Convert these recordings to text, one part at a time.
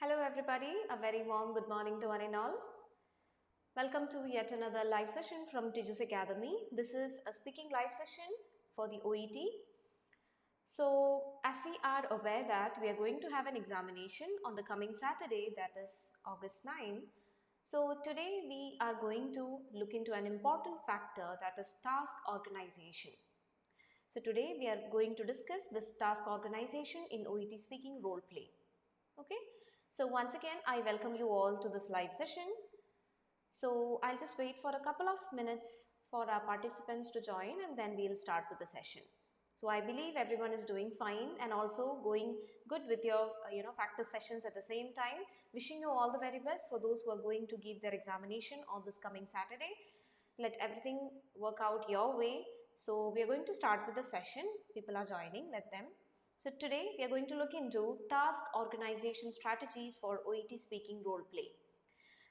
Hello everybody, a very warm good morning to one and all. Welcome to yet another live session from Tijus Academy. This is a speaking live session for the OET. So as we are aware that we are going to have an examination on the coming Saturday, that is August 9. So today we are going to look into an important factor, that is task organization. So today we are going to discuss this task organization in OET speaking role play. Okay, so once again I welcome you all to this live session. So I'll just wait for a couple of minutes for our participants to join and then we'll start with the session. So I believe everyone is doing fine and also going good with your practice sessions at the same time. Wishing you all the very best for those who are going to give their examination on this coming Saturday. Let everything work out your way. So we are going to start with the session. People are joining, let them. So today we are going to look into task organization strategies for OET speaking role play.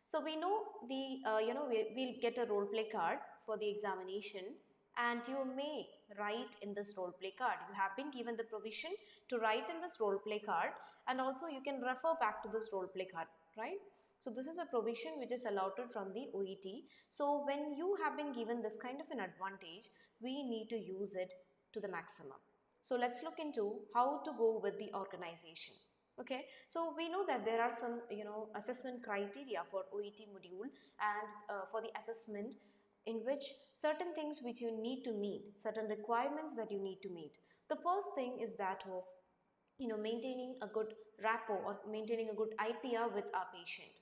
So we know we'll get a role play card for the examination and you may write in this role play card. You have been given the provision to write in this role play card and also you can refer back to this role play card, right? So this is a provision which is allotted from the OET. So when you have been given this kind of an advantage, we need to use it to the maximum. So let's look into how to go with the organization. Okay, so we know that there are some assessment criteria for OET module and for the assessment in which certain things which you need to meet, certain requirements that you need to meet. The first thing is that of maintaining a good rapport or maintaining a good IPR with our patient.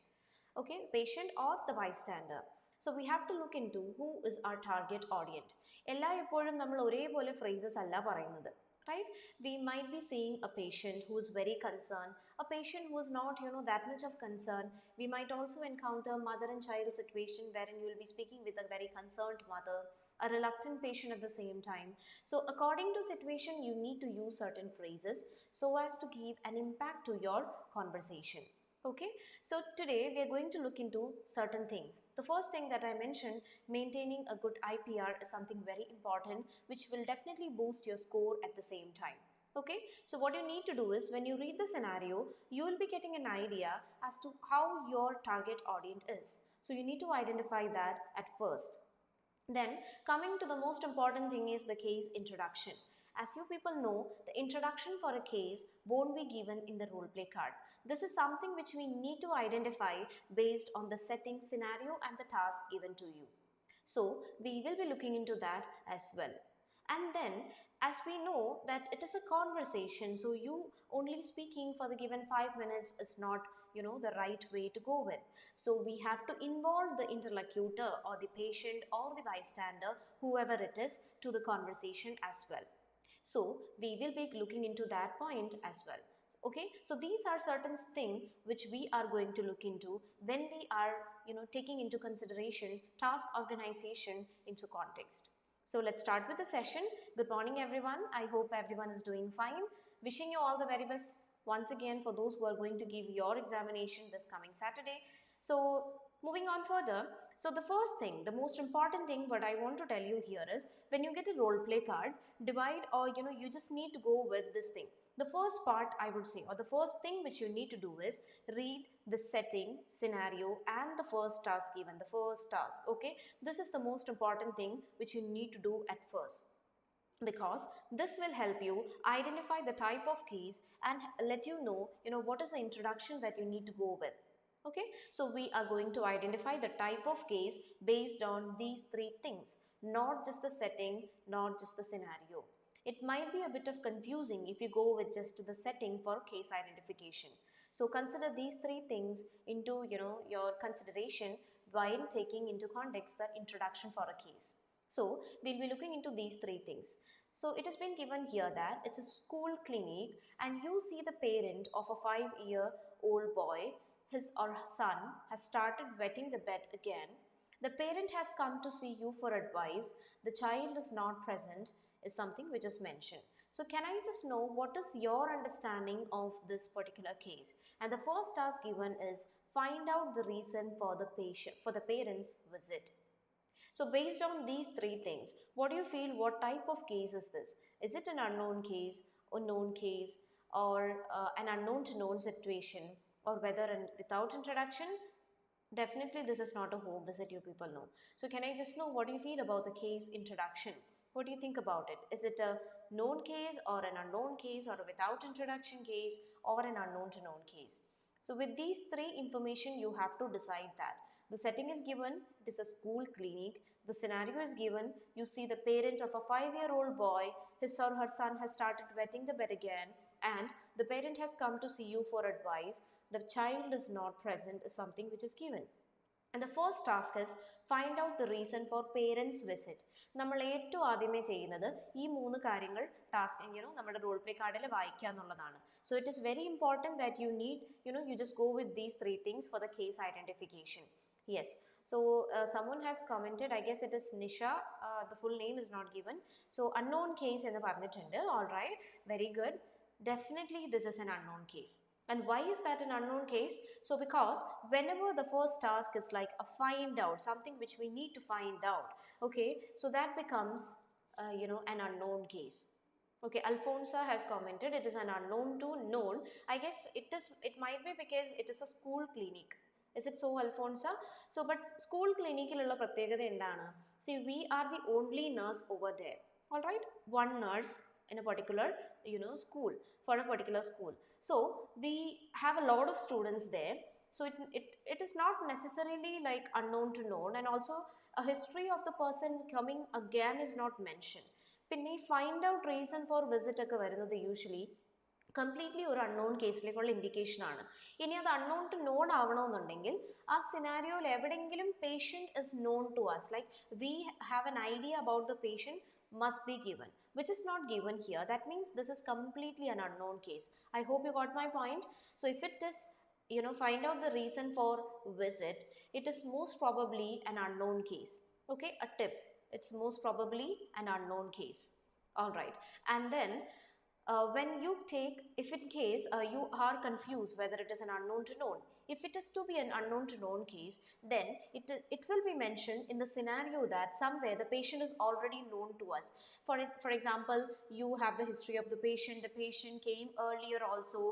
Okay, patient or the bystander. So we have to look into who is our target audience. എല്ലായ്പ്പോഴും നമ്മൾ ഒരേപോലെ phrases അല്ല പറയുന്നത്. Right? We might be seeing a patient who is very concerned, a patient who is not, that much of concern. We might also encounter mother and child situation wherein you will be speaking with a very concerned mother, a reluctant patient at the same time. So according to situation, you need to use certain phrases so as to give an impact to your conversation. Okay, so today we are going to look into certain things. The first thing that I mentioned, maintaining a good IPR is something very important which will definitely boost your score at the same time. Okay, so what you need to do is when you read the scenario, you will be getting an idea as to how your target audience is. So you need to identify that at first. Then coming to the most important thing is the case introduction. As you people know, the introduction for a case won't be given in the role play card. This is something which we need to identify based on the setting, scenario and the task given to you. So we will be looking into that as well. And then as we know that it is a conversation, so you only speaking for the given 5 minutes is not the right way to go with. So we have to involve the interlocutor or the patient or the bystander, whoever it is, to the conversation as well. So we will be looking into that point as well. Okay, so these are certain things which we are going to look into when we are taking into consideration task organization into context. So let's start with the session. Good morning everyone. I hope everyone is doing fine. Wishing you all the very best once again for those who are going to give your examination this coming Saturday. So moving on further, so the first thing, the most important thing what I want to tell you here is when you get a role play card, divide or you just need to go with this thing. The first part I would say, or the first thing which you need to do is read the setting, scenario and the first task given, the first task. Okay, this is the most important thing which you need to do at first, because this will help you identify the type of case and let you know what is the introduction that you need to go with. Okay, so we are going to identify the type of case based on these three things, not just the setting, not just the scenario. It might be a bit of confusing if you go with just the setting for case identification. So consider these three things into your consideration while taking into context the introduction for a case. So we'll be looking into these three things. So it has been given here that it's a school clinic and you see the parent of a 5-year-old boy. His or her son has started wetting the bed again. The parent has come to see you for advice. The child is not present is something which is mentioned. So can I just know what is your understanding of this particular case? And the first task given is find out the reason for the parent's visit. So based on these three things, what do you feel, what type of case is this? Is it an unknown case, or known case, or an unknown to known situation? or whether without introduction, definitely this is not a home visit, you people know. So can I just know what do you feel about the case introduction? What do you think about it? Is it a known case or an unknown case, or a without introduction case, or an unknown to known case? So with these three information, you have to decide that. The setting is given, it is a school clinic. The scenario is given, you see the parent of a 5-year-old boy, his or her son has started wetting the bed again, and the parent has come to see you for advice. The child is not present is something which is given. And the first task is find out the reason for parents visit. നമ്മൾ ഏറ്റവും ആദ്യമേ ചെയ്യുന്നത് ഈ മൂന്ന് കാര്യങ്ങൾ task നമ്മുടെ role play കാർഡിൽ വായിക്കുക എന്നുള്ളതാണ്. So it is very important that you need you just go with these three things for the case identification. Yes. So someone has commented, I guess it is Nisha, the full name is not given. So unknown case എന്ന് പറഞ്ഞിട്ടുണ്ട്. All right, very good. Definitely this is an unknown case. And why is that an unknown case? So because whenever the first task is like a find out, something which we need to find out, okay, so that becomes an unknown case. Okay, Alfonso has commented it is an unknown to known. I guess it might be because it is a school clinic. Is it so, Alfonso? So but school clinic illulla pratyekatha endana? See, we are the only nurse over there. All right, one nurse in a particular school, for a particular school. So we have a lot of students there. So it is not necessarily like unknown to known, and also a history of the person coming again is not mentioned. പിന്നെ ഈ find out reason for visit ഒക്കെ വരുന്നത് usually completely ഒരു unknown കേസിലേക്കുള്ള indication ആണ്. ഇനി അത് unknown to non ആവണമെന്നുണ്ടെങ്കിൽ ആ സിനാരിയോയിൽ എവിടെയെങ്കിലും patient is known to us, like we have an idea about the patient must be given, which is not given here. That means this is completely an unknown case. I hope you got my point. So if it is find out the reason for visit, it is most probably an unknown case. Okay, a tip, it's most probably an unknown case. All right. And then when you take, if in case you are confused whether it is an unknown to known, if it is to be an unknown to known case, then it will be mentioned in the scenario that somewhere the patient is already known to us. For example, you have the history of the patient came earlier also,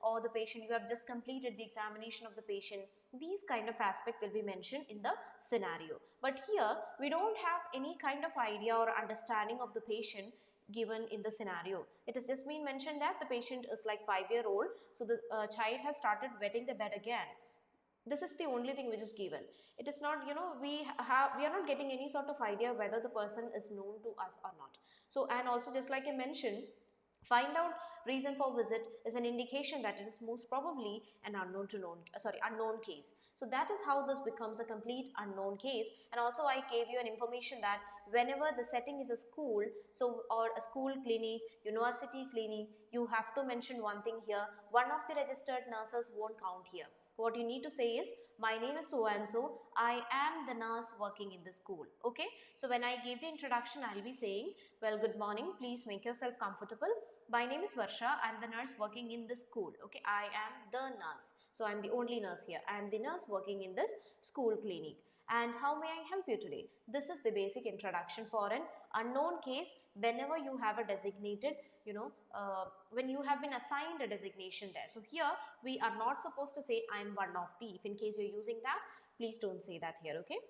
or the patient, you have just completed the examination of the patient. These kind of aspect will be mentioned in the scenario. But here we don't have any kind of idea or understanding of the patient given in the scenario. It has just been mentioned that the patient is like 5-year-old, so the child has started wetting the bed again. This is the only thing which is given. It is not, we are not getting any sort of idea whether the person is known to us or not. So, and also just like I mentioned, find out reason for visit is an indication that it is most probably an unknown case. So that is how this becomes a complete unknown case. And also I gave you an information that whenever the setting is a school, so or a school clinic, university clinic, you have to mention one thing here: one of the registered nurses won't count here. What you need to say is, my name is so and so, I am the nurse working in the school. Okay, so when I give the introduction, I'll be saying, well, good morning, please make yourself comfortable. My name is Varsha, I am the nurse working in this school. Okay, I am the nurse, so I am the only nurse here. I am the nurse working in this school clinic. And how may I help you today? This is the basic introduction for an unknown case. Whenever you have a designated, when you have been assigned a designation there. So here we are not supposed to say I am one of the. If in case you're using that, please don't say that here. Okay.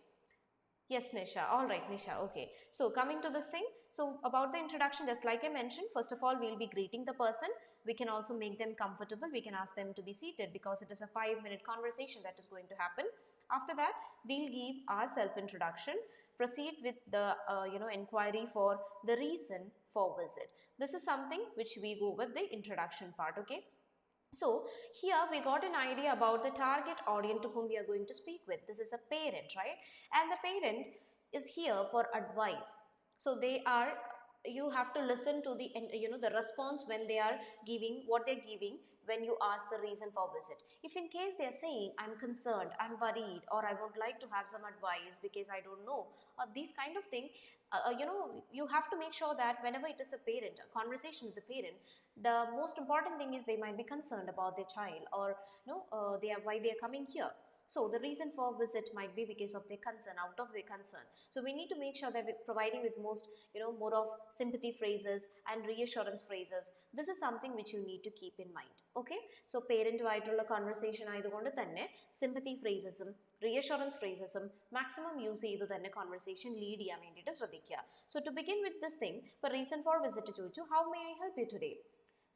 Yes, Nisha. All right, Nisha. Okay. So coming to this thing. So about the introduction, just like I mentioned, first of all, we'll be greeting the person. We can also make them comfortable. We can ask them to be seated because it is a 5-minute conversation that is going to happen. After that, we'll give our self-introduction, proceed with the inquiry for the reason for visit. This is something which we go with the introduction part. Okay. So here we got an idea about the target audience to whom we are going to speak with. This is a parent, right? And the parent is here for advice. So you have to listen to the response when they are giving what they're giving when you ask the reason for visit. If in case they are saying, I'm concerned, I'm worried, or I would like to have some advice because I don't know, or these kind of thing, you have to make sure that whenever it is a parent, a conversation with the parent, the most important thing is they might be concerned about their child, or why they are coming here. So the reason for visit might be because of their concern, out of their concern. So we need to make sure that we're providing with most, more of sympathy phrases and reassurance phrases. This is something which you need to keep in mind. Okay, so parent ആയിട്ടുള്ള conversation ആയതുകൊണ്ട് തന്നെ sympathy phrases reassurance phrases maximum use ചെയ്ത് തന്നെ conversation lead ചെയ്യാൻ വേണ്ടിയിട്ട് ശ്രദ്ധിക്കുക. So to begin with this thing, for reason for visit ചോദിച്ചു, how may I help you today?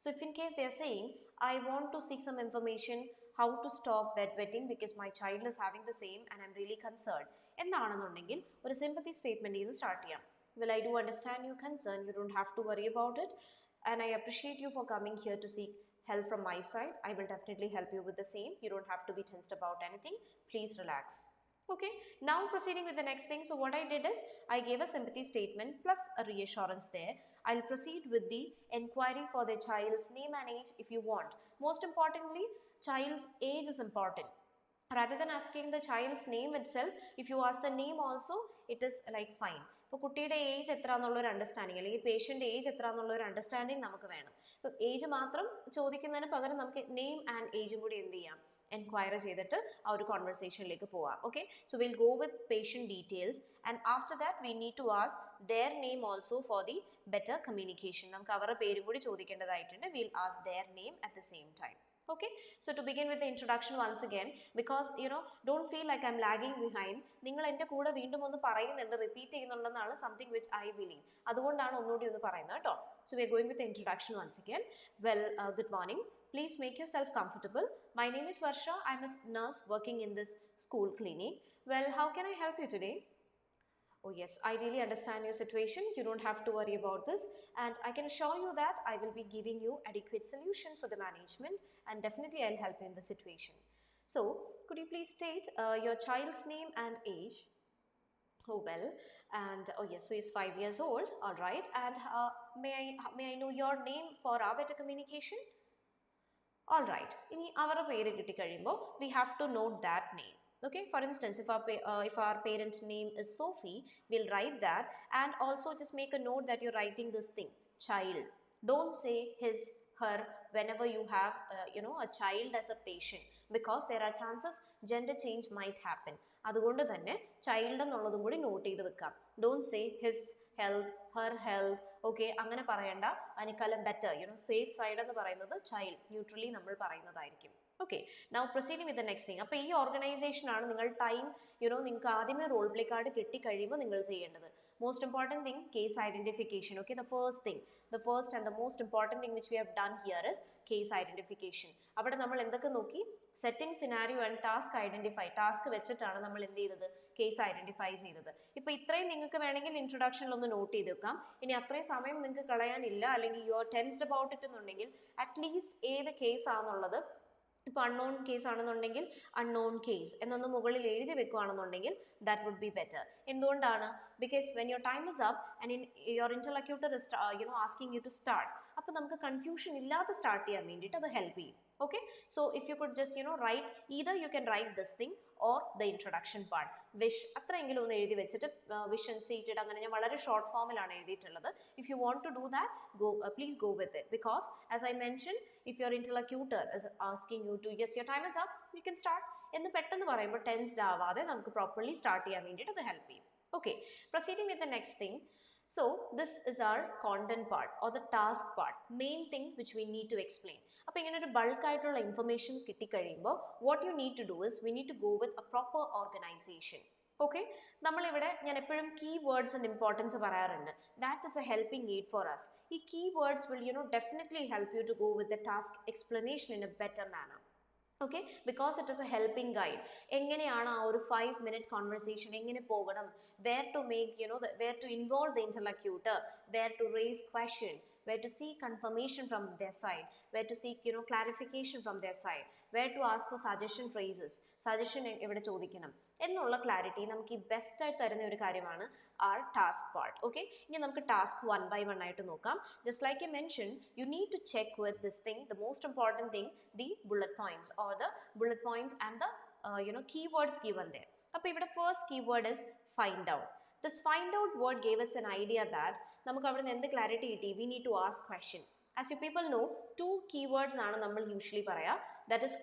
So if in case they are saying, I want to seek some information how to stop bedwetting because my child is having the same and I'm really concerned എന്നാണെന്നുണ്ടെങ്കിൽ ഒരു sympathy statement ചെയ്ത് start ചെയ്യാം. Well, I do understand your concern, you don't have to worry about it, and I appreciate you for coming here to seek help from my side. I will definitely help you with the same. You don't have to be tensed about anything. Please relax. Okay, now proceeding with the next thing. So what I did is I gave a sympathy statement plus a reassurance there. I'll proceed with the inquiry for the child's name and age if you want. Most importantly, child's age is important. Rather than asking the child's name itself, if you ask the name also, it is like fine. ഇപ്പോൾ കുട്ടിയുടെ age എത്ര എന്നുള്ളൊരു understanding അല്ലെങ്കിൽ പേഷ്യൻ്റെ age എത്ര എന്നുള്ളൊരു understanding നമുക്ക് വേണം. ഇപ്പം ഏജ് മാത്രം ചോദിക്കുന്നതിന് പകരം നമുക്ക് നെയിം ആൻഡ് ഏജും കൂടി എന്ത് ചെയ്യാം, എൻക്വയറി ചെയ്തിട്ട് ആ ഒരു കോൺവെർസേഷനിലേക്ക് പോവാം. Okay, so will go with patient details and after that we need to ask their name also for the better communication. നമുക്ക് അവരുടെ പേരും കൂടി ചോദിക്കേണ്ടതായിട്ടുണ്ട്. Will ask their name at the same time. Okay, so to begin with the introduction once again, because don't feel like I'm lagging behind. നിങ്ങൾ എൻ്റെ കൂടെ വീണ്ടും ഒന്ന് പറയുന്നുണ്ട്, repeat ചെയ്യുന്നുണ്ടെന്നാണ് something which I believe. അതുകൊണ്ടാണ് ഒന്നുകൂടി ഒന്ന് പറയുന്നത് കേട്ടോ. So we are going with the introduction once again. Well, good morning. Please make yourself comfortable. My name is Varsha. I'm a nurse working in this school clinic. Well, how can I help you today? Oh yes, I really understand your situation. You don't have to worry about this, and I can assure you that I will be giving you adequate solution for the management, and definitely I'll help you in the situation. So could you please state your child's name and age? Oh well, and oh yes, so he's 5 years old. All right, and may I know your name for our better communication? All right, ഇനി അവരുടെ പേര് കിട്ടിക്കഴിയുമ്പോൾ we have to note that name. Okay, for instance, if our parent name is Sophie, we'll write that, and also just make a note that you're writing this thing, child. Don't say his, her whenever you have a child as a patient, because there are chances gender change might happen. അതുകൊണ്ട് തന്നെ child എന്നുള്ളതും കൂടി not ചെയ്ത് വെക്കാം. Don't say his health, her health. Okay, അങ്ങനെ പറയണ്ട. അതിനേക്കാളും better safe side എന്ന് പറയുന്നത് child, ന്യൂട്രലി നമ്മൾ പറയുന്നതായിരിക്കും. Okay, now proceeding with the next thing. അപ്പോൾ ഈ ഓർഗനൈസേഷൻ ആണ് നിങ്ങൾ ടൈം നിങ്ങൾക്ക് ആദ്യമേ റോൾ പ്ലേ കാർഡ് കിട്ടിക്കഴിയുമ്പോൾ നിങ്ങൾ ചെയ്യേണ്ടത്. Most important thing, case identification. Okay, the first and the most important thing which we have done here is case identification. അവിടെ നമ്മൾ എന്തൊക്കെ നോക്കി, setting, scenario and task identify. Task വെച്ചിട്ടാണ് നമ്മൾ എന്ത് ചെയ്തത്, കേസ് ഐഡന്റിഫൈ ചെയ്തത്. ഇപ്പോൾ ഇത്രയും നിങ്ങൾക്ക് വേണമെങ്കിൽ ഇൻട്രൊഡക്ഷനിൽ ഒന്ന് നോട്ട് ചെയ്ത് വെക്കാം. ഇനി അത്രയും സമയം നിങ്ങൾക്ക് കളയാനില്ല, അല്ലെങ്കിൽ you are tensed about it എന്നുണ്ടെങ്കിൽ അറ്റ്ലീസ്റ്റ് ഏത് കേസ് ആണെന്നുള്ളത്, ഇപ്പോൾ അൺനോൺ കേസ് ആണെന്നുണ്ടെങ്കിൽ അൺനോൺ കേസ് എന്നൊന്ന് മുകളിൽ എഴുതി വെക്കുകയാണെന്നുണ്ടെങ്കിൽ ദാറ്റ് വുഡ് ബി ബെറ്റർ. എന്തുകൊണ്ടാണ്, because when your time is up and your interlocutor is asking you to start, അപ്പോൾ നമുക്ക് കൺഫ്യൂഷൻ ഇല്ലാതെ സ്റ്റാർട്ട് ചെയ്യാൻ വേണ്ടിയിട്ട് അത് ഹെൽപ്പ് ചെയ്യും. Okay, so if you could just write, either you can write this thing or the introduction part. Wish അത്രയെങ്കിലും ഒന്ന് എഴുതി വെച്ചിട്ട് wish and seated അങ്ങനെ ഞാൻ വളരെ ഷോർട്ട് ഫോമിലാണ് എഴുതിയിട്ടുള്ളത്. If you want to do that, please go with it, because as I mentioned, if your interlocutor is asking you to, yes, your time is up, you can start എന്ന് പെട്ടെന്ന് പറയുമ്പോൾ tensed ആവാതെ നമുക്ക് properly start ചെയ്യാൻ വേണ്ടിയിട്ട് അത് help ചെയ്യും. Okay, proceeding with the next thing. So this is our content part or the task part, main thing which we need to explain. അപ്പോൾ ഇങ്ങനെ ഒരു ബൾക്ക് ആയിട്ടുള്ള information കിട്ടിക്കഴിയുമ്പോൾ what you need to do is we need to go with a proper organization. Okay, നമ്മളിവിടെ ഞാൻ എപ്പോഴും key words and importance പറയാറുണ്ട്. That is a helping aid for us. ഈ key words will definitely help you to go with the task explanation in a better manner. Okay, because it is a helping guide. എങ്ങനെയാണ് ആ ഒരു 5-minute conversation എങ്ങനെ പോകണം, where to make where to involve the interlocutor, where to raise question, where to seek confirmation from their side, where to seek clarification from their side, where to ask for suggestion phrases, suggestion എവിടെ ചോദിക്കണം എന്നുള്ള clarity നമുക്ക് ഈ best ആയിട്ട് തരുന്ന ഒരു കാര്യമാണ് our task part. Okay, ഇനി നമുക്ക് ടാസ്ക് 1 by 1 ആയിട്ട് നോക്കാം. Just like I mentioned, you need to check with this thing, the most important thing, the bullet points or the bullet points and the keywords given there. അപ്പോൾ ഇവിടെ first keyword is find out. This find out word gave us an idea that നമുക്ക് അവിടെ നിന്ന് എന്ത് clarity കിട്ടി, we need to ask question. As you people know, two keywords ആണ് നമ്മൾ usually പറയാ. That is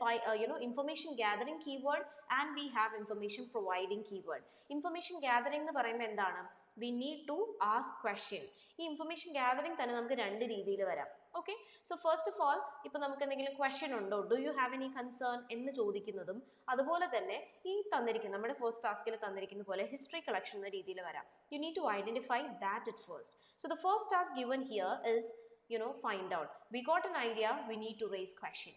information gathering keyword and we have information providing keyword. Information gathering എന്ന് പറയുമ്പോൾ എന്താണ്? We need to ask question. ഈ information gathering തന്നെ നമുക്ക് രണ്ട് രീതിയിൽ വരാം. Okay, so first of all, ഇപ്പോൾ നമുക്ക് എന്തെങ്കിലും question ഉണ്ടോ, do you have any concern എന്ന് ചോദിക്കുന്നതും അതുപോലെ തന്നെ ഈ തന്നിരിക്കുന്ന നമ്മുടെ ഫസ്റ്റ് ടാസ്കിൽ തന്നിരിക്കുന്ന പോലെ ഹിസ്റ്ററി കളക്ഷൻ എന്ന രീതിയിൽ വരാം. You need to identify that at first. So the first task given here is find out. We got an idea, we need to raise question.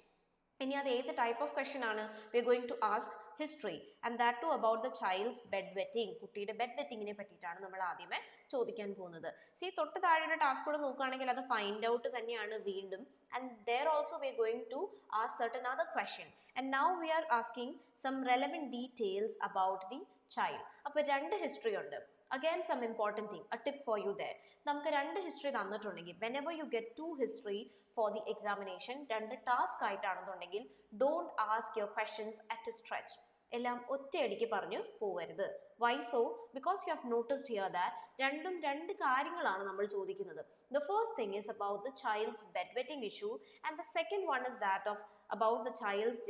ഇനി അത് ഏത് ടൈപ്പ് ഓഫ് ക്വസ്റ്റ്യൻ ആണ്? We are going to ask history and that too about the child's bed wetting. കുട്ടിയുടെ bed വെറ്റിങ്ങിനെ പറ്റിയിട്ടാണ് നമ്മൾ ആദ്യമേ ചോദിക്കാൻ പോകുന്നത്. സി തൊട്ട് താഴെയുടെ ടാസ്ക് കൂടെ നോക്കുകയാണെങ്കിൽ അത് ഫൈൻഡ് ഔട്ട് തന്നെയാണ് വീണ്ടും. And there also we are going to ask certain other question. And now we are asking some relevant details about the child. അപ്പോൾ രണ്ട് ഹിസ്റ്ററി ഉണ്ട്. Again, some important thing, a tip for you there. നമുക്ക് രണ്ട് history തന്നിട്ടുണ്ടെങ്കിൽ whenever you get two history for the examination, രണ്ട് task ആയിട്ടാണെന്നുണ്ടെങ്കിൽ don't ask your questions at a stretch. എല്ലാം ഒറ്റയടിക്ക് പറഞ്ഞു പോവരുത്. Why so? Because you have noticed here that രണ്ടും രണ്ട് കാര്യങ്ങളാണ് നമ്മൾ ചോദിക്കുന്നത്. The first thing is about the child's bedwetting issue and the second one is that of about the child's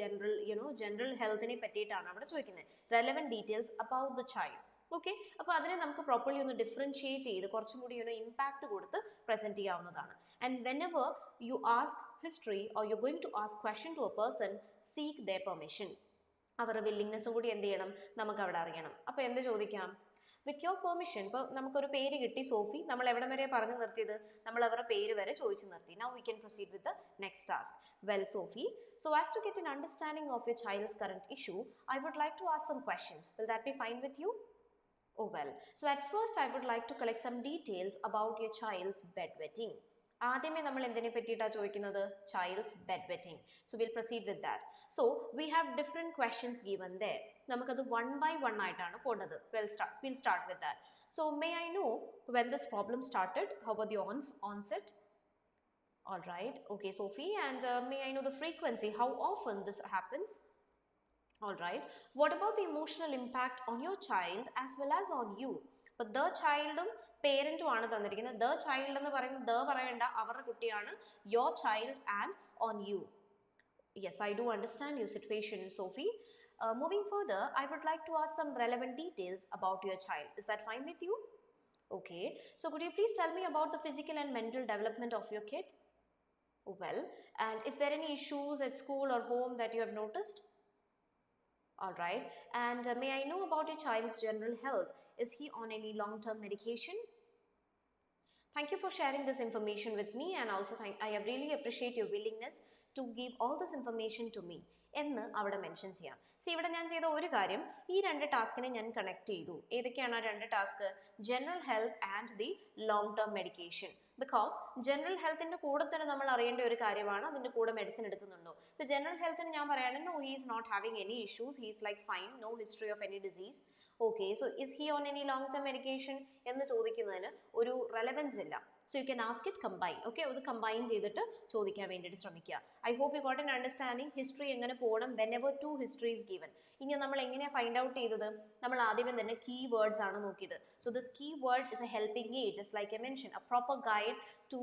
general healthനെ പറ്റിയിട്ടാണ് അവിടെ ചോദിക്കുന്നത്. Relevant details about the child. Okay, അപ്പോൾ അതിനെ നമുക്ക് പ്രോപ്പർലി ഒന്ന് ഡിഫറൻഷിയേറ്റ് ചെയ്ത് കുറച്ചും കൂടി ഇമ്പാക്ട് കൊടുത്ത് പ്രസന്റ് ചെയ്യാവുന്നതാണ്. And whenever you ask history or you going to ask question to a person, seek their permission. അവരുടെ വില്ലിങ്നെസ്സും കൂടി എന്ത് ചെയ്യണം, നമുക്ക് അവിടെ അറിയണം. അപ്പോൾ എന്ത് ചോദിക്കാം? With your permission. ഇപ്പോൾ നമുക്കൊരു പേര് കിട്ടി, സോഫി. നമ്മൾ എവിടെ വരെ പറഞ്ഞു നിർത്തിയത്? നമ്മൾ അവരുടെ പേര് വരെ ചോദിച്ചു നിർത്തി. Now we can proceed with the next task. Well Sophie, so as to get an understanding of your child's current issue, I would like to ask some questions. Will that be fine with you? Oh well. So at first I would like to collect some details about your child's bedwetting. ആദ്യമേ നമ്മൾ എന്തിനെ പറ്റിയിട്ടാണ് ചോദിക്കുന്നത്? Child's bed wetting. So will proceed with that. So we have different questions given there. നമുക്കത് one by one ആയിട്ടാണ് പോകേണ്ടത്. We'll start with that. So may I know when this problem started? How about the onset? All right. Okay, Sophie. And may I know the frequency? How often this happens? All right. What about the emotional impact on your child as well as on you? But the childum parentum ആണ് തന്നിരിക്കുന്നത്. The child എന്ന് പറയുന്നത് the പറയണ്ട, അവരുടെ കുട്ടിയാണ്. Your child and on you. Yes, I do understand your situation, Sophie. Moving further, I would like to ask some relevant details about your child. Is that fine with you? Okay. So could you please tell me about the physical and mental development of your kid? Well, and is there any issues at school or home that you have noticed? All right. And may I know about your child's general health? Is he on any long-term medication? Thank you for sharing this information with me, and also I really appreciate your willingness to give all this information to me. എന്ന് അവിടെ mention ചെയ്യാം. C ഇവിടെ ഞാൻ ചെയ്ത ഒരു കാര്യം, ഈ രണ്ട് ടാസ്കിനെ ഞാൻ കണക്ട് ചെയ്തു. ഏതൊക്കെയാണ് ആ രണ്ട് task? General health and the long term medication. Because general ഹെൽത്തിൻ്റെ കൂടെ തന്നെ നമ്മൾ അറിയേണ്ട ഒരു കാര്യമാണ്, അതിൻ്റെ കൂടെ മെഡിസിൻ എടുക്കുന്നുണ്ടോ. ഇപ്പോൾ ജനറൽ ഹെൽത്തിന് ഞാൻ പറയുകയാണ്, no he is not having any issues, he is like fine, no history of any disease. Okay, so is he on any long term medication എന്ന് ചോദിക്കുന്നതിന് ഒരു റെലവൻസ് ഇല്ല. So you can ask it combine. Okay, അത് combine ചെയ്തിട്ട് ചോദിക്കാൻ വേണ്ടിയിട്ട് ശ്രമിക്കുക. I hope you got an understanding. History എങ്ങനെ പോകണം whenever two history is given. ഇനി നമ്മൾ എങ്ങനെയാണ് ഫൈൻഡ് ഔട്ട് ചെയ്തത്? നമ്മൾ ആദ്യമേ തന്നെ കീ വേർഡ്സ് ആണ് നോക്കിയത്. So this key word is a helping aid, just like I mention, a proper guide to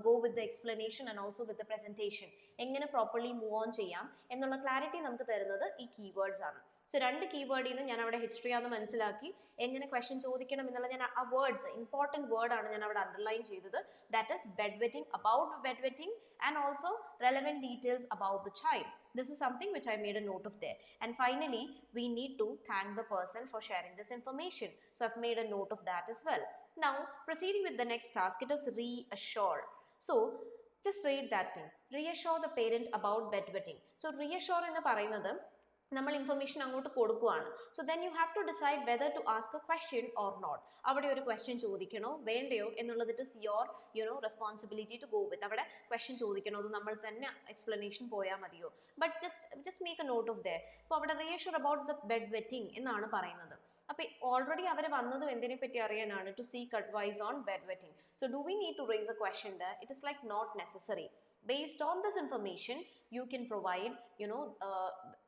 go with the explanation and also with the presentation. എങ്ങനെ പ്രോപ്പർലി മൂവ് ഓൺ ചെയ്യാം എന്നുള്ള clarity നമുക്ക് തരുന്നത് ഈ key words ആണ്. So രണ്ട് കീവേഡിൽ നിന്ന് ഞാൻ അവിടെ ഹിസ്റ്ററി ആണെന്ന് മനസ്സിലാക്കി, എങ്ങനെ ക്വസ്റ്റ്യൻ ചോദിക്കണം എന്നുള്ള ഞാൻ ആ വേർഡ്സ്, ഇമ്പോർട്ടൻറ്റ് വേർഡാണ് ഞാൻ അവിടെ അണ്ടർലൈൻ ചെയ്തത്. That is bed wetting, about bed wetting, and also relevant details about the child. This is something which I made a note of there. And finally, we need to thank the person for sharing this information. So I've made a note of that as well. Now, proceeding with the next task, it is reassure. So, just read that thing. Reassure the parent about bedwetting. So, reassure എന്ന് പറയുന്നത് നമ്മൾ information അങ്ങോട്ട് കൊടുക്കുകയാണ്. So then you have to decide whether to ask a question or not. അവിടെ ഒരു question ചോദിക്കണോ വേണ്ടയോ എന്നുള്ളത് it is your responsibility to go with. അവിടെ ക്വസ്റ്റ്യൻ ചോദിക്കണോ, അത് നമ്മൾ തന്നെ എക്സ്പ്ലനേഷൻ പോയാൽ മതിയോ? But just make a note of there. ഇപ്പോൾ അവിടെ reassure about the bed wetting എന്നാണ് പറയുന്നത്. അപ്പോൾ ഓൾറെഡി അവർ വന്നതും എന്തിനെ പറ്റി അറിയാനാണ്? To seek advice on bed wetting. So do we need to raise a question there? It is like not necessary. Based on this information, you can provide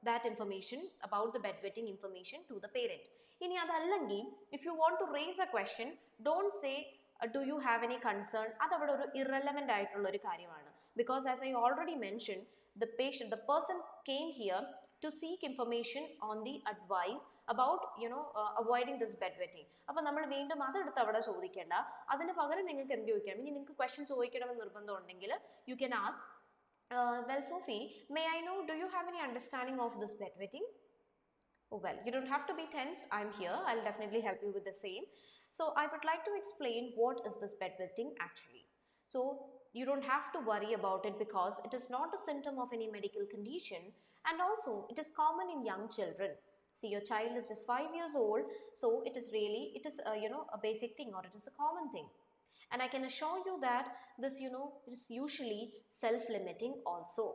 that information about the bedwetting information to the parent. ഇനി അതല്ലെങ്കിൽ, if you want to raise a question, don't say do you have any concern, അതവിടെ ഒരു irrelevant ആയിട്ടുള്ള ഒരു കാര്യമാണ്. Because as I already mentioned, the person came here to seek information on the advice about avoiding this bedwetting. അപ്പോൾ നമ്മൾ വീണ്ടും അതെടുത്ത് അവിടെ ചോദിക്കേണ്ട, അതിന് പകരം നിങ്ങൾക്ക് എന്ത് ചോദിക്കാം, ഇനി നിങ്ങൾക്ക് ക്വസ്റ്റ്യൻ ചോദിക്കണമെന്ന് നിർബന്ധം ഉണ്ടെങ്കിൽ you can ask, well Sophie, may I know, do you have any understanding of this bedwetting? Oh well, you don't have to be tense, I'm here, I'll definitely help you with the same. So I would like to explain what is this bedwetting actually. So you don't have to worry about it because it is not a symptom of any medical condition, and also it is common in young children. See, your child is just 5 years old, so it is a basic thing, or it is a common thing. And I can assure you that this is usually self-limiting also.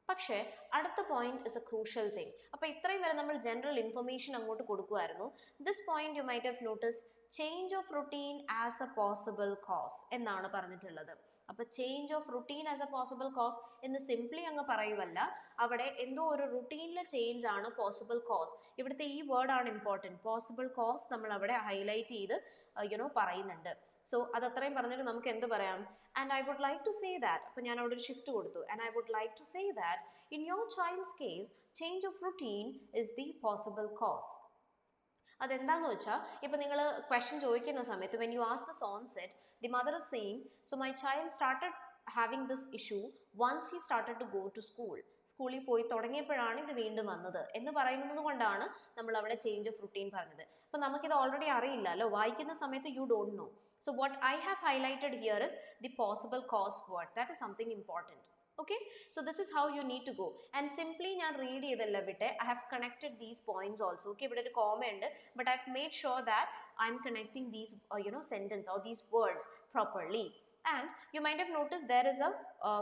പക്ഷേ അടുത്ത point is a crucial thing. അപ്പോൾ ഇത്രയും വരെ നമ്മൾ general information അങ്ങോട്ട് കൊടുക്കുമായിരുന്നു. This point you might have notice change of routine as a possible cause എന്നാണ് പറഞ്ഞിട്ടുള്ളത്. അപ്പോൾ change of routine as a possible cause എന്ന് സിംപ്ലി അങ്ങ് പറയുമല്ല, അവിടെ എന്തോ ഒരു റുട്ടീനിലെ ചേഞ്ച് ആണ് പോസിബിൾ കോസ്. ഇവിടുത്തെ ഈ വേർഡാണ് ഇമ്പോർട്ടൻറ്റ്. പോസിബിൾ കോസ് നമ്മൾ അവിടെ ഹൈലൈറ്റ് ചെയ്ത് പറയുന്നുണ്ട്. സോ അതത്രയും പറഞ്ഞിട്ട് നമുക്ക് എന്ത് പറയാം, and I would like to say that, അപ്പോൾ ഞാൻ അവിടെ ഒരു ഷിഫ്റ്റ് കൊടുത്തു, and I would like to say that in your child's case change of routine is the possible cause. അതെന്താന്ന് വെച്ചാൽ ഇപ്പോൾ നിങ്ങൾ ക്വസ്റ്റ്യൻ ചോദിക്കുന്ന സമയത്ത് when you ask this onset, the mother is saying, so my child started having this issue once he started to go to school. സ്കൂളിൽ പോയി തുടങ്ങിയപ്പോഴാണ് ഇത് വീണ്ടും വന്നത് എന്ന് പറയുന്നത് കൊണ്ടാണ് നമ്മൾ അവിടെ ചേഞ്ച് ഓഫ് റുട്ടീൻ പറഞ്ഞത്. അപ്പോൾ നമുക്കിത് ഓൾറെഡി അറിയില്ലല്ലോ, വായിക്കുന്ന സമയത്ത് you don't know. So what I have highlighted here is the possible cause word. That is something important. Okay, so this is how you need to go, and simply ഞാൻ read ചെയ്തല്ല വിട്ടെ, I have connected these points also. Okay, ഇവിടെ ഒരു comma ഉണ്ട്, but I have made sure that I am connecting these sentence or these words properly. And you might have noticed there is a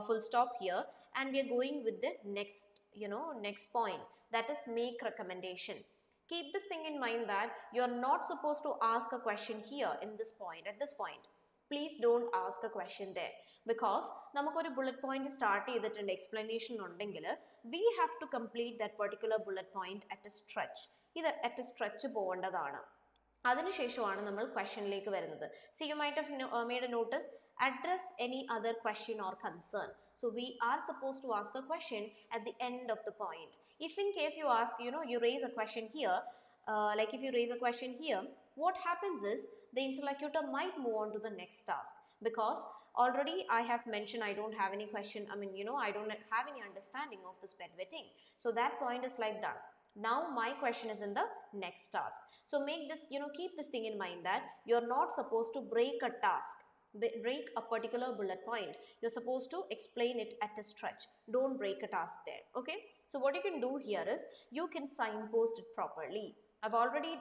full stop here, and we are going with the next point, that is make recommendation. Keep this thing in mind that you are not supposed to ask a question here in this point, at this point. Please don't ask a question there, because നമുക്കൊരു bullet point start ചെയ്തിട്ടുണ്ട്, explanation ഉണ്ടെങ്കിൽ we have to complete that particular bullet point at a stretch. ഇത് at a stretch പോകേണ്ടതാണ്. അതിനുശേഷമാണ് നമ്മൾ ക്വസ്റ്റ്യനിലേക്ക് വരുന്നത്. See, you might have made a notice, address any other question or concern. So we are supposed to ask a question at the end of the point. If in case you ask, you raise a question here, like if you raise a question here, what happens is the interlocutor might move on to the next task, because already I have mentioned I don't have any question, I don't have any understanding of this bedwetting. So that point is like done. Now my question is in the next task. So make this, keep this thing in mind that you're not supposed to break a task, break a particular bullet point. You're supposed to explain it at a stretch. Don't break a task there. Okay, so what you can do here is you can signpost it properly. I've already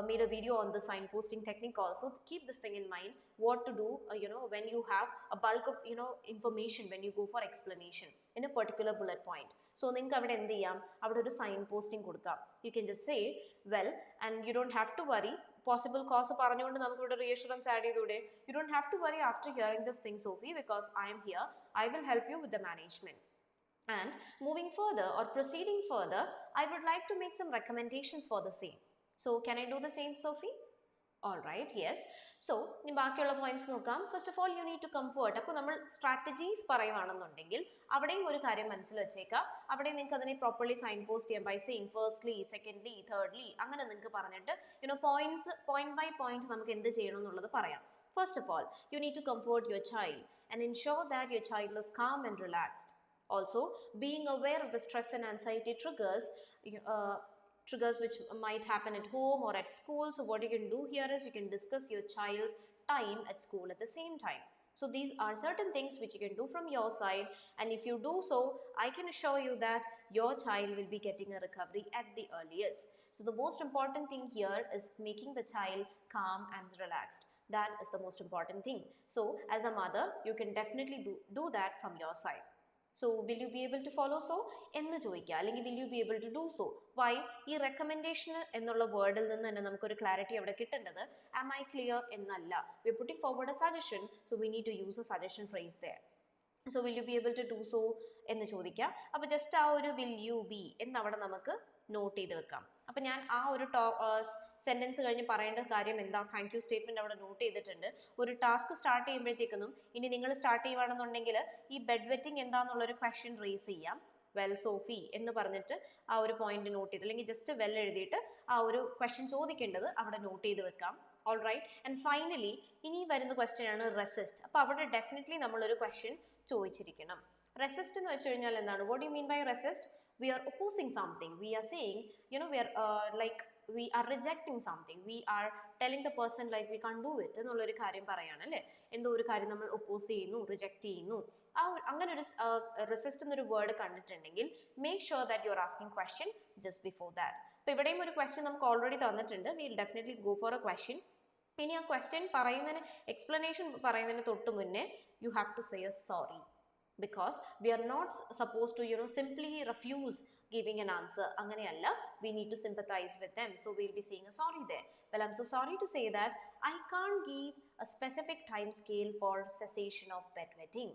made a video on the signposting technique also. Keep this thing in mind, what to do when you have a bulk of information, when you go for explanation in a particular bullet point. So നിങ്ങൾക്ക് അവിടെ എന്ത് ചെയ്യാം, അവിടെ ഒരു signposting കൊടുക്കാം. You can just say, well, and you don't have to worry, possible cause പറഞ്ഞുകൊണ്ട് നമുക്ക് ഇവിടെ reassurance add ചെയ്തൂടെ. You don't have to worry after hearing this thing, Sophie, because I am here. I will help you with the management. And moving further or proceeding further, I would like to make some recommendations for the same. So can I do the same, Sophie? All right, yes. So ഇനി ബാക്കിയുള്ള points നോക്കാം. First of all you need to comfort. അപ്പോൾ നമ്മൾ strategies പറയുവാണെന്നുണ്ടെങ്കിൽ അവിടെയും ഒരു കാര്യം മനസ്സിൽ വെച്ചേക്കാം. അവിടെ നിങ്ങൾക്ക് അതിനെ പ്രോപ്പർലി സൈൻ പോസ്റ്റ് ചെയ്യാം by saying firstly, secondly, thirdly, അങ്ങനെ നിങ്ങൾക്ക് പറഞ്ഞിട്ട് പോയിന്റ്സ് പോയിന്റ് ബൈ പോയിന്റ് നമുക്ക് എന്ത് ചെയ്യണം എന്നുള്ളത് പറയാം. First of all, you need to comfort your child and ensure that your child is calm and relaxed. Also, being aware of the stress and anxiety triggers which might happen at home or at school. So what you can do here is you can discuss your child's time at school at the same time. So these are certain things which you can do from your side, and if you do so, I can assure you that your child will be getting a recovery at the earliest. So the most important thing here is making the child calm and relaxed. That is the most important thing. So as a mother, you can definitely do that from your side. So will you be able to follow so? എന്ന് ചോദിക്കുക, അല്ലെങ്കിൽ will you be able to do so? Why? ഈ recommendation എന്നുള്ള വേർഡിൽ നിന്ന് തന്നെ നമുക്കൊരു clarity അവിടെ കിട്ടേണ്ടത് am I clear എന്നല്ല. We are putting forward a suggestion, so we need to use a suggestion phrase there. So will you be able to do so എന്ന് ചോദിക്കുക. അപ്പോൾ ജസ്റ്റ് ആ ഒരു will you be എന്നവിടെ നമുക്ക് not ചെയ്ത് വെക്കാം. അപ്പോൾ ഞാൻ ആ ഒരു സെൻറ്റൻസ് കഴിഞ്ഞ് പറയേണ്ട കാര്യം എന്താ, താങ്ക് യു സ്റ്റേറ്റ്മെൻറ്റ് അവിടെ നോട്ട് ചെയ്തിട്ടുണ്ട്. ഒരു ടാസ്ക് സ്റ്റാർട്ട് ചെയ്യുമ്പോഴത്തേക്കും ഇനി നിങ്ങൾ സ്റ്റാർട്ട് ചെയ്യുകയാണെന്നുണ്ടെങ്കിൽ ഈ ബെഡ് വെറ്റിംഗ് എന്താണെന്നുള്ളൊരു ക്വസ്റ്റ്യൻ റേസ് ചെയ്യാം. വെൽ സോഫി എന്ന് പറഞ്ഞിട്ട് ആ ഒരു പോയിന്റ് നോട്ട് ചെയ്ത്, അല്ലെങ്കിൽ ജസ്റ്റ് വെൽ എഴുതിയിട്ട് ആ ഒരു ക്വസ്റ്റ്യൻ ചോദിക്കേണ്ടത് അവിടെ നോട്ട് ചെയ്ത് വെക്കാം. All right. ആൻഡ് ഫൈനലി ഇനി വരുന്ന ക്വസ്റ്റ്യൻ ആണ് റെസിസ്റ്റ്. അപ്പോൾ അവിടെ ഡെഫിനറ്റ്ലി നമ്മളൊരു ക്വസ്റ്റ്യൻ ചോദിച്ചിരിക്കണം. റെസിസ്റ്റ് എന്ന് വെച്ച് കഴിഞ്ഞാൽ എന്താണ്? What you mean by resist? We are opposing something. We are saying, we are like we are rejecting something. We are telling the person like we can't do it എന്നുള്ളൊരു കാര്യം പറയാണ് അല്ലേ? എന്തോ ഒരു കാര്യം നമ്മൾ ഒപ്പോസ് ചെയ്യുന്നു, റിജക്റ്റ് ചെയ്യുന്നു. അങ്ങനെ ഒരു റെസിസ്റ്റ് എന്നൊരു വേർഡ് കണ്ടിട്ടുണ്ടെങ്കിൽ make sure that you are asking question just before that. അപ്പോൾ ഇവിടെയും ഒരു ക്വസ്റ്റ്യൻ നമുക്ക് ഓൾറെഡി തന്നിട്ടുണ്ട്. We will definitely go for a question. ഇനി ആ ക്വസ്റ്റ്യൻ പറയുന്നതിന്, എക്സ്പ്ലനേഷൻ പറയുന്നതിന് തൊട്ട് മുന്നേ you have to say a sorry. Because we are not supposed to simply refuse giving an answer. Anganeyalla, we need to sympathize with them, so we'll be saying a sorry there. Well, I'm so sorry to say that I can't give a specific time scale for cessation of bedwetting,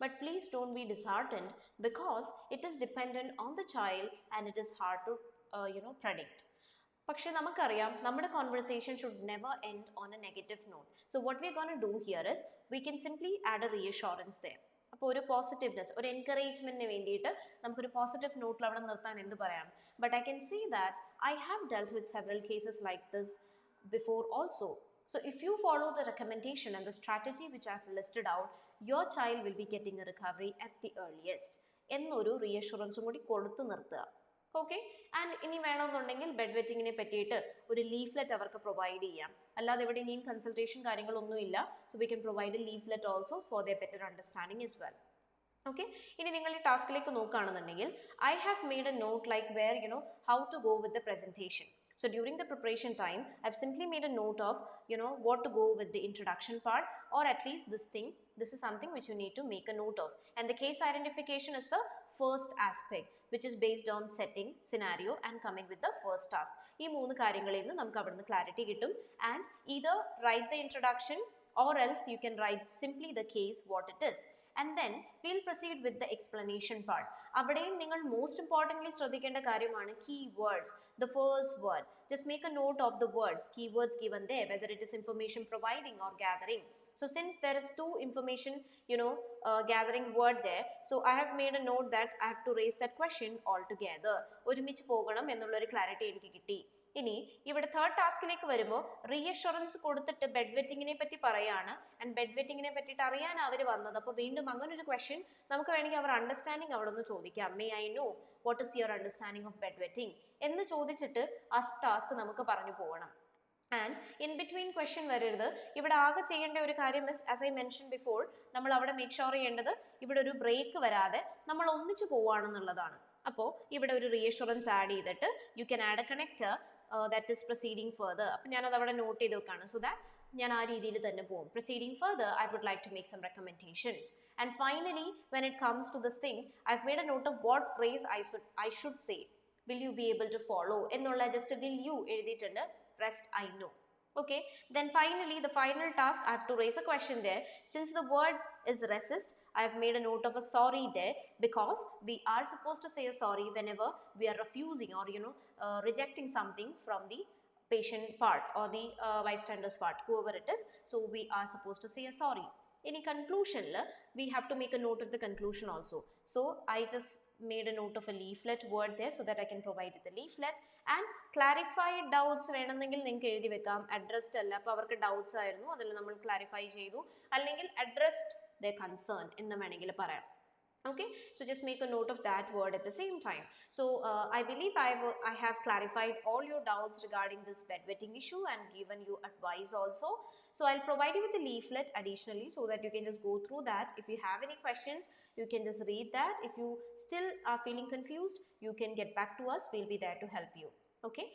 but please don't be disheartened because it is dependent on the child and it is hard to predict. പക്ഷെ നമുക്കറിയാം നമ്മുടെ conversation should never end on a negative note. So what we are gonna do here is we can simply add a reassurance there. അപ്പോൾ ഒരു positiveness, ഒരു എൻകറേജ്മെന്റിന് വേണ്ടിയിട്ട് നമുക്കൊരു positive നോട്ടിൽ അവിടെ നിർത്താൻ എന്ത് പറയാം? But I can see that I have dealt with several cases like this before also. So if you follow the recommendation and the strategy which I have listed out, your child will be getting a recovery at the earliest. എന്നൊരു റീഅഷുറൻസും കൂടി കൊടുത്തു നിർത്തുക. Okay. And ഇനി വേണമെന്നുണ്ടെങ്കിൽ bed വെറ്റിങ്ങിനെ പറ്റിയിട്ട് ഒരു leaflet അവർക്ക് provide ചെയ്യാം. അല്ലാതെ ഇവിടെ ഇനിയും കൺസൾട്ടേഷൻ കാര്യങ്ങളൊന്നുമില്ല. So we can provide a leaflet also for their better understanding as well. Okay. ഇനി നിങ്ങൾ ഈ ടാസ്കിലേക്ക് നോക്കുകയാണെന്നുണ്ടെങ്കിൽ I have made a note like where how to go with the presentation. So during the preparation time, I've simply made a note of, what to go with the introduction part, or at least this is something which you need to make a note of. And the case identification is the first aspect, which is based on setting, scenario and coming with the first task. ഈ മൂന്ന് കാര്യങ്ങളിൽ നിന്ന് നമുക്ക് അവിടുന്ന് clarity കിട്ടും. And either write the introduction or else you can write simply the case what it is. And then we'll proceed with the explanation part. അവിടെയും നിങ്ങൾ most importantly ശ്രദ്ധിക്കേണ്ട കാര്യമാണ് keywords. The first word. Just make a note of the words, keywords given there, whether it is information providing or gathering. So since there is two information, gathering word there, so I have made a note that I have to raise that question all together. ഒരുമിച്ച് പോകണം എന്നുള്ളൊരു clarity എനിക്ക് കിട്ടി. ഇനി ഇവിടെ third ടാസ്കിലേക്ക് വരുമ്പോൾ reassurance കൊടുത്തിട്ട് bed വെറ്റിങ്ങിനെ പറ്റി പറയാണ്. ആൻഡ് ബെഡ് വെറ്റിങ്ങിനെ പറ്റിയിട്ട് അറിയാൻ അവർ വന്നത്. അപ്പോൾ വീണ്ടും അങ്ങനെ ഒരു ക്വസ്റ്റ്യൻ നമുക്ക് വേണമെങ്കിൽ അവർ അണ്ടർസ്റ്റാൻഡിങ് അവിടെ ഒന്ന് ചോദിക്കാം. May I know what is your understanding of bed wetting എന്ന് ചോദിച്ചിട്ട് ആ ടാസ്ക് നമുക്ക് പറഞ്ഞു പോകണം. ആൻഡ് ഇൻ ബിറ്റ്വീൻ ക്വസ്റ്റ്യൻ വരരുത്. ഇവിടെ ആകെ ചെയ്യേണ്ട ഒരു കാര്യം miss as I mention before, നമ്മൾ അവിടെ മേക്ക് ഷുവർ ചെയ്യേണ്ടത് ഇവിടെ ഒരു ബ്രേക്ക് വരാതെ നമ്മൾ ഒന്നിച്ചു പോവുകയാണെന്നുള്ളതാണ്. അപ്പോൾ ഇവിടെ ഒരു റീഅഷുറൻസ് ആഡ് ചെയ്തിട്ട് you can add A connector that is proceeding further. അപ്പോൾ ഞാനത് അവിടെ നോട്ട് ചെയ്ത് വെക്കാണ്. സോ ദാറ്റ് ഞാൻ ആ രീതിയിൽ തന്നെ പോകും. Proceeding further, I would like to make some recommendations. And finally, when it comes to this thing, I've made a note of what phrase I should say. Will you be able to follow? എന്നുള്ള just will you എഴുതിയിട്ടുണ്ട്. Rest I know. Okay. Then finally, the final task, I have to raise a question there. Since the word is resist, I have made a note of a sorry there, because we are supposed to say a sorry whenever we are refusing or rejecting something from the patient part or the bystander's part, whoever it is. So we are supposed to say a sorry. In conclusion, we have to make a note of the conclusion also. So I just made a note of a leaflet word there so that I can provide with the leaflet. And clarified doubts വേണമെങ്കിൽ നിങ്ങൾക്ക് എഴുതി വെക്കാം. Addressed അല്ല, അപ്പോൾ അവർക്ക് doubts ആയിരുന്നു, അതിൽ നമ്മൾ ക്ലാരിഫൈ ചെയ്തു. അല്ലെങ്കിൽ അഡ്രസ്ഡ് their concern എന്ന് വേണമെങ്കിൽ പറയാം. Okay, so just make a note of that word at the same time. So I believe I have clarified all your doubts regarding this bedwetting issue and given you advice also. So I'll provide you with a leaflet additionally so that you can just go through that. If you have any questions, you can just read that. If you still are feeling confused, you can get back to us. We'll be there to help you. Okay.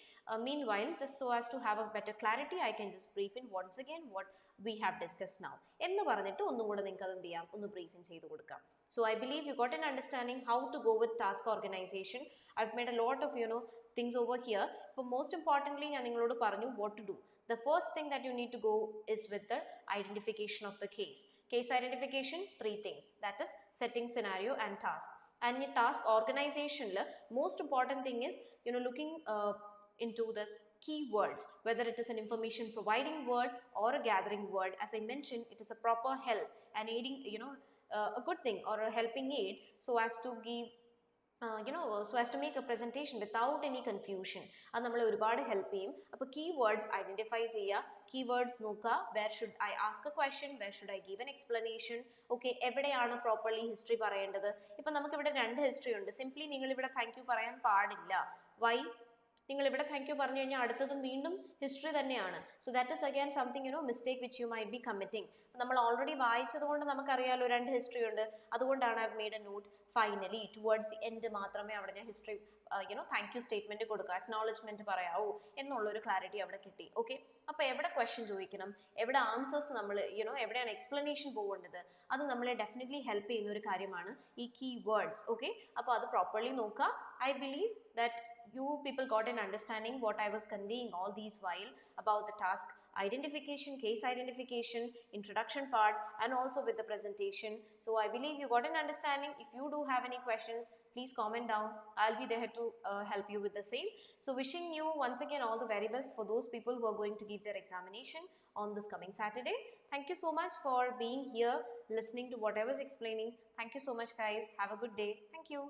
Meanwhile, just so as to have a better clarity, I can just brief in once again what we have discussed now. എന്ന് പറഞ്ഞിട്ട് ഒന്നും കൂടെ നിങ്ങൾക്ക് അത് എന്ത് ചെയ്യാം, ഒന്ന് brief in ചെയ്ത് കൊടുക്കാം. So I believe you got an understanding how to go with task organization. I've made a lot of things over here. But most importantly, ഞാൻ നിങ്ങളോട് പറഞ്ഞു what to do. The first thing that you need to go is with the identification of the case. Case identification, 3 things. That is setting, scenario and task. And in task organization, most important thing is looking into the keywords, whether it is an information providing word or a gathering word. As I mentioned, it is a proper help and aiding, a good thing or a helping aid so as to give so as to make a presentation without any confusion. അത് നമ്മളെ ഒരുപാട് help ചെയ്യും. അപ്പോൾ keywords identify ചെയ്യുക, keywords നോക്കുക, where should I ask a question, where should I give an explanation, okay, എവിടെയാണ് properly history പറയേണ്ടത്. ഇപ്പം നമുക്കിവിടെ രണ്ട് ഹിസ്റ്ററി ഉണ്ട്. സിംപ്ലി നിങ്ങൾ ഇവിടെ താങ്ക് യു പറയാൻ പാടില്ല. വൈ? നിങ്ങൾ ഇവിടെ താങ്ക് യു പറഞ്ഞു കഴിഞ്ഞാൽ അടുത്തതും വീണ്ടും ഹിസ്റ്ററി തന്നെയാണ്. So that is again something mistake which you might be committing. നമ്മൾ ഓൾറെഡി വായിച്ചത് കൊണ്ട് നമുക്കറിയാലോ രണ്ട് ഹിസ്റ്ററി ഉണ്ട്. അതുകൊണ്ടാണ് I made a note. Finally towards the end മാത്രമേ അവിടെ ഞാൻ ഹിസ്റ്ററി താങ്ക് യു സ്റ്റേറ്റ്മെന്റ് കൊടുക്കുക, അക്നോളജ്മെന്റ് പറയാവൂ എന്നുള്ളൊരു ക്ലാരിറ്റി അവിടെ കിട്ടി. ഓക്കെ, അപ്പോൾ എവിടെ ക്വസ്റ്റ്യൻ ചോദിക്കണം, എവിടെ ആൻസേഴ്സ് നമ്മൾ എവിടെയാണ് എക്സ്പ്ലനേഷൻ പോകേണ്ടത്, അത് നമ്മളെ ഡെഫിനറ്റ്ലി ഹെൽപ്പ് ചെയ്യുന്ന ഒരു കാര്യമാണ് ഈ കീ വേർഡ്സ്. ഓക്കെ, അപ്പോൾ അത് പ്രോപ്പർലി നോക്കുക. I believe that you people got an understanding what I was conveying all these while about the task identification, case identification, introduction part, and also with the presentation. So I believe you got an understanding. If you do have any questions, please comment down. I'll be there to help you with the same. So wishing you once again all the very best for those people who are going to give their examination on this coming Saturday. Thank you so much for being here, listening to what I was explaining. Thank you so much, guys. Have a good day. Thank you.